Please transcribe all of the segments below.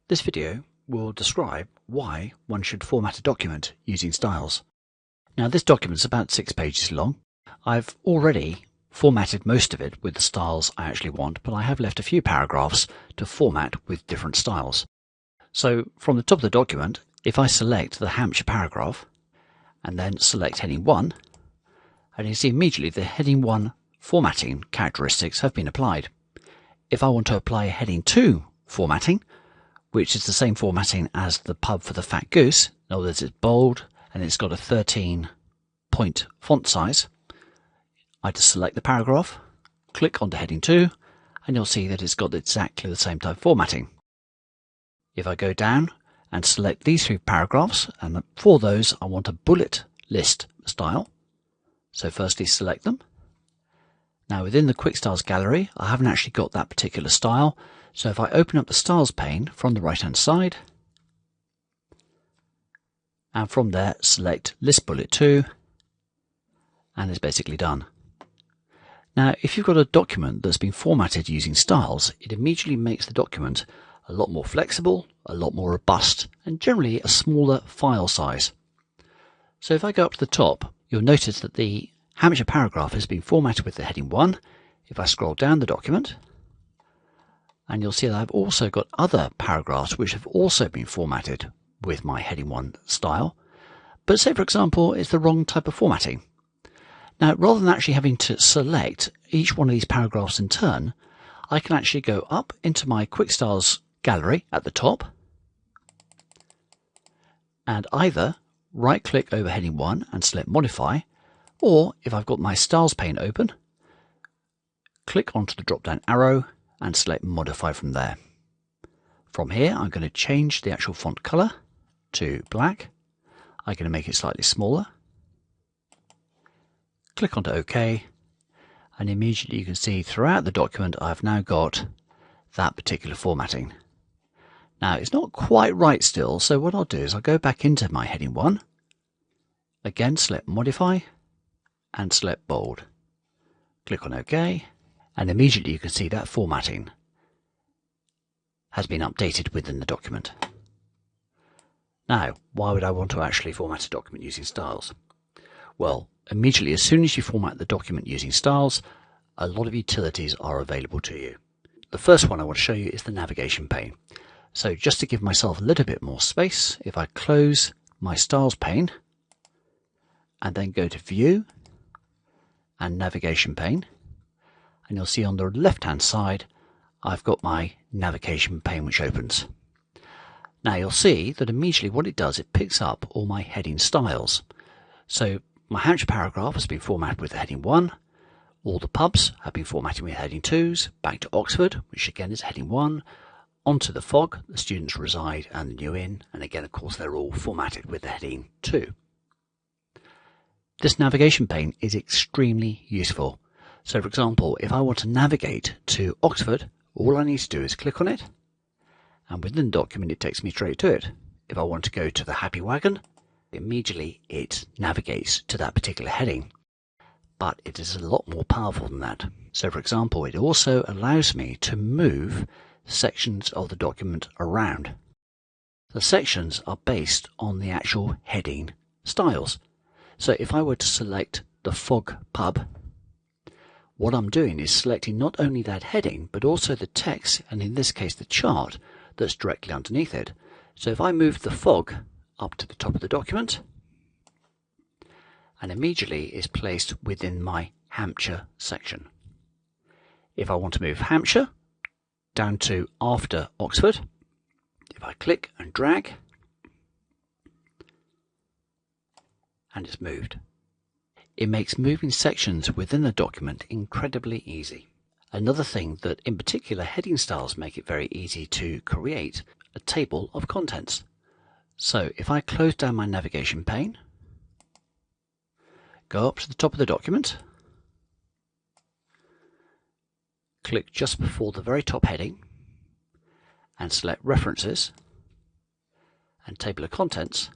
This video will describe why one should format a document using styles. Now this document is about 6 pages long. I've already formatted most of it with the styles I actually want, but I have left a few paragraphs to format with different styles. So from the top of the document, if I select the Hampshire paragraph and then select heading 1, and you see immediately the heading 1 formatting characteristics have been applied. If I want to apply heading 2 formatting, which is the same formatting as the pub for the fat goose, in other words it's bold and it's got a 13-point font size, I just select the paragraph, click onto heading 2, and you'll see that it's got exactly the same type of formatting. If I go down and select these 3 paragraphs, and for those I want a bullet list style, so firstly select them. Now within the Quick Styles gallery I haven't actually got that particular style, so if I open up the styles pane from the right hand side, and from there select list bullet 2, and it's basically done. Now if you've got a document that's been formatted using styles, it immediately makes the document a lot more flexible, a lot more robust, and generally a smaller file size. So if I go up to the top, you'll notice that the Hampshire paragraph has been formatted with the heading 1. If I scroll down the document, and you'll see that I've also got other paragraphs which have also been formatted with my heading 1 style, but say for example it's the wrong type of formatting. Now rather than actually having to select each one of these paragraphs in turn, I can actually go up into my Quick Styles gallery at the top and either right click over heading 1 and select modify, or if I've got my styles pane open, click onto the drop down arrow and select modify from there. From here I'm going to change the actual font color to black. I'm going to make it slightly smaller. Click onto OK, and immediately you can see throughout the document I've now got that particular formatting. Now it's not quite right still, so what I'll do is I'll go back into my heading 1, again select modify and select bold. Click on OK, and immediately you can see that formatting has been updated within the document. Now, why would I want to actually format a document using styles? Well, immediately as soon as you format the document using styles, a lot of utilities are available to you. The first one I want to show you is the navigation pane. So just to give myself a little bit more space, if I close my styles pane and then go to view and navigation pane, and you'll see on the left hand side I've got my navigation pane which opens. Now you'll see that immediately what it does, it picks up all my heading styles. So my Hampshire paragraph has been formatted with heading 1, all the pubs have been formatted with heading 2s, back to Oxford, which again is heading 1, onto the fog, the students reside and the new inn, and again of course they're all formatted with the heading 2. This navigation pane is extremely useful. So for example, if I want to navigate to Oxford, all I need to do is click on it, and within the document it takes me straight to it. If I want to go to the Happy Wagon, immediately it navigates to that particular heading. But it is a lot more powerful than that. So for example, it also allows me to move sections of the document around. The sections are based on the actual heading styles. So if I were to select the Fog Pub, what I'm doing is selecting not only that heading, but also the text, and in this case the chart, that's directly underneath it. So if I move the fog up to the top of the document, and immediately is placed within my Hampshire section. If I want to move Hampshire down to after Oxford, if I click and drag, and it's moved. It makes moving sections within the document incredibly easy. Another thing that in particular heading styles make it very easy to create a table of contents. So if I close down my navigation pane, go up to the top of the document, click just before the very top heading and select references and table of contents,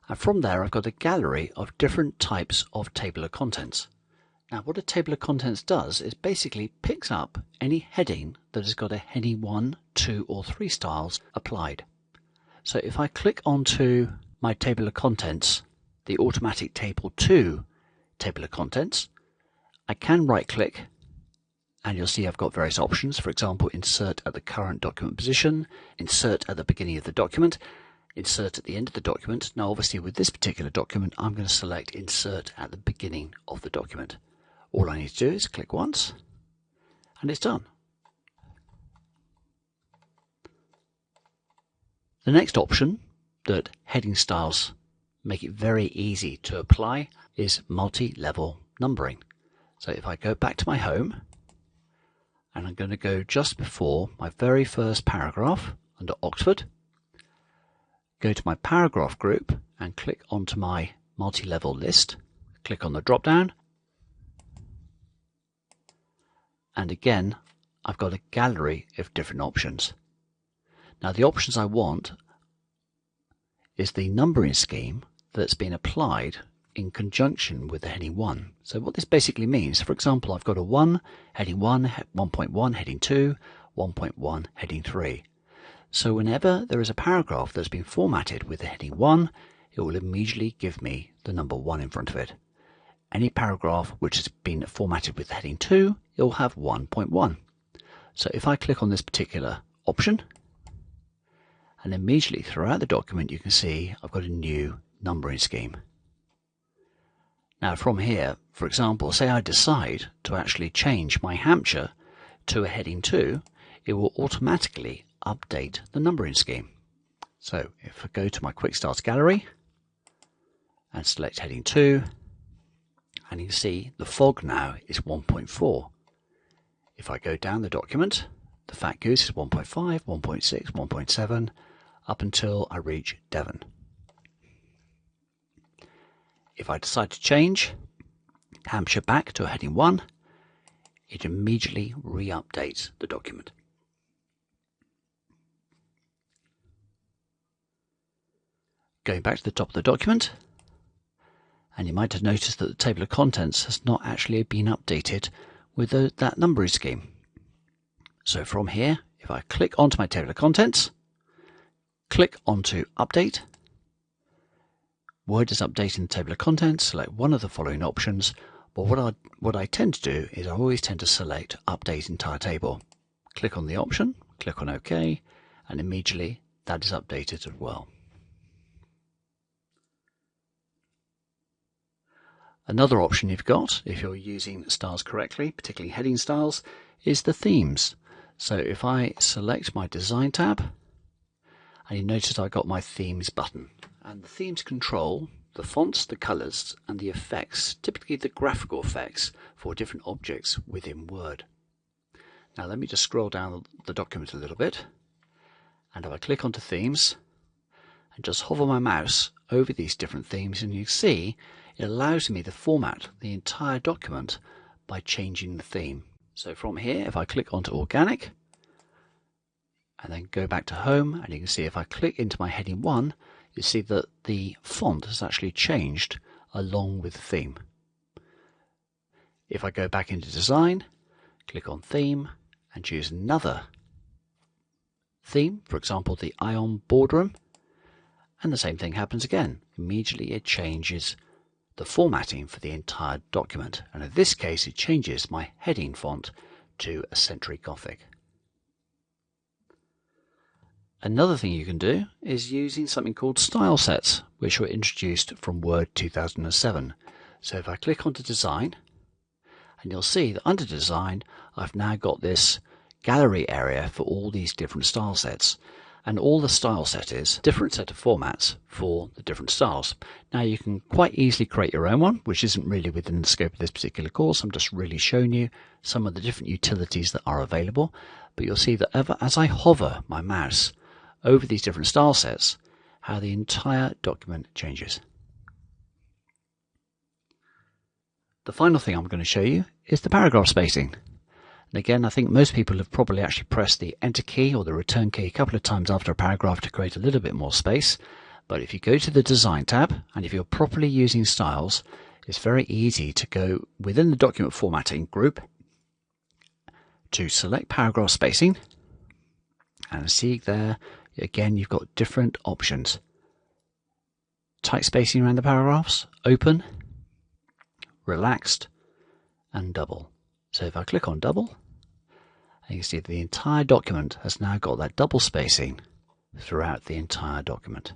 and from there I've got a gallery of different types of table of contents. Now what a table of contents does is basically picks up any heading that has got a heading 1, 2 or 3 styles applied. So if I click onto my table of contents, the automatic table 2 table of contents, I can right click and you'll see I've got various options. For example, insert at the current document position, insert at the beginning of the document, insert at the end of the document. Now obviously with this particular document I'm going to select insert at the beginning of the document. All I need to do is click once and it's done. The next option that heading styles make it very easy to apply is multi-level numbering. So if I go back to my home and I'm going to go just before my very first paragraph under Oxford, go to my paragraph group and click onto my multi-level list, click on the drop down, and again I've got a gallery of different options. Now the options I want is the numbering scheme that's been applied in conjunction with the heading 1. So what this basically means, for example, I've got a 1, heading 1, 1.1, heading 2, 1.1, heading 3. So whenever there is a paragraph that's been formatted with the heading 1, it will immediately give me the number 1 in front of it. Any paragraph which has been formatted with heading 2, it will have 1.1. So if I click on this particular option, and immediately throughout the document you can see I've got a new numbering scheme. Now from here, for example, say I decide to actually change my Hampshire to a heading 2, it will automatically update the numbering scheme. So if I go to my Quick Starts gallery and select heading 2, and you can see the fog now is 1.4. If I go down the document, the Fat Goose is 1.5, 1.6, 1.7, up until I reach Devon. If I decide to change Hampshire back to a heading 1, it immediately re-updates the document. Going back to the top of the document, and you might have noticed that the table of contents has not actually been updated with that numbering scheme. So from here, if I click onto my table of contents, click onto Update, Word is updating the table of contents, select one of the following options, but what I tend to do is I always tend to select Update Entire Table. Click on the option, click on OK, and immediately that is updated as well. Another option you've got, if you're using styles correctly, particularly heading styles, is the themes. So if I select my Design tab, and you notice I got my Themes button. And the themes control the fonts, the colours, and the effects, typically the graphical effects for different objects within Word. Now let me just scroll down the document a little bit, and if I click onto Themes, and just hover my mouse over these different themes, and you see it allows me to format the entire document by changing the theme. So from here, if I click onto Organic, and then go back to Home, and you can see if I click into my heading 1, you see that the font has actually changed along with the theme. If I go back into Design, click on Theme, and choose another theme, for example the Ion Boardroom, and the same thing happens again. Immediately it changes the formatting for the entire document, and in this case it changes my heading font to Eccentric Gothic. Another thing you can do is using something called style sets, which were introduced from Word 2007. So if I click onto Design, and you'll see that under Design I've now got this gallery area for all these different style sets. And all the style set is a different set of formats for the different styles. Now you can quite easily create your own one, which isn't really within the scope of this particular course. I'm just really showing you some of the different utilities that are available. But you'll see that as I hover my mouse over these different style sets, how the entire document changes. The final thing I'm going to show you is the paragraph spacing. And again, I think most people have probably actually pressed the Enter key or the Return key a couple of times after a paragraph to create a little bit more space. But if you go to the Design tab, and if you're properly using styles, it's very easy to go within the document formatting group to select paragraph spacing, and see there again you've got different options. Tight spacing around the paragraphs, open, relaxed, and double. So if I click on double, you can see the entire document has now got that double spacing throughout the entire document.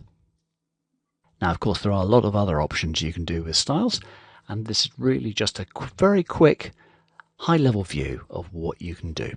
Now, of course, there are a lot of other options you can do with styles, and this is really just a very quick, high-level view of what you can do.